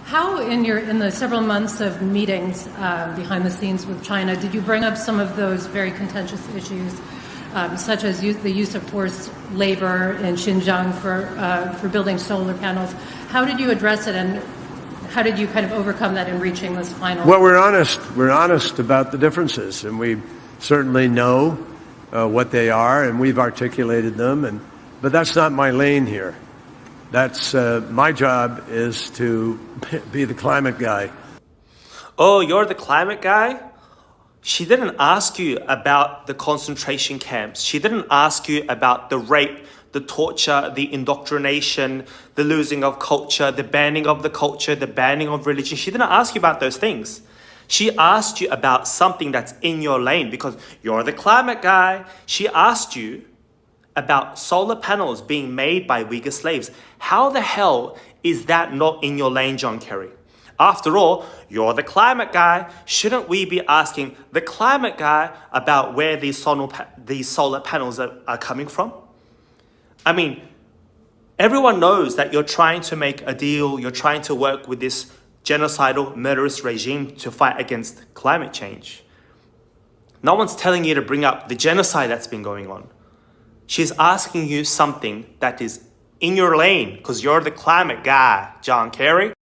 How in the several months of meetings behind the scenes with China did you bring up some of those very contentious issues, such as the use of forced labor in Xinjiang for building solar panels? How did you address it, and how did you kind of overcome that in reaching this final? Well, we're honest. We're honest about the differences, and we certainly know what they are, and we've articulated them. But that's not my lane here. That's my job is to be the climate guy. Oh, you're the climate guy? She didn't ask you about the concentration camps. She didn't ask you about the rape, the torture, the indoctrination, the losing of culture, the banning of the culture, the banning of religion. She didn't ask you about those things. She asked you about something that's in your lane because you're the climate guy. She asked you about solar panels being made by Uyghur slaves. How the hell is that not in your lane, John Kerry? After all, you're the climate guy. Shouldn't we be asking the climate guy about where these solar panels are coming from? I mean, everyone knows that you're trying to make a deal. You're trying to work with this genocidal, murderous regime to fight against climate change. No one's telling you to bring up the genocide that's been going on. She's asking you something that is in your lane because you're the climate guy, John Kerry.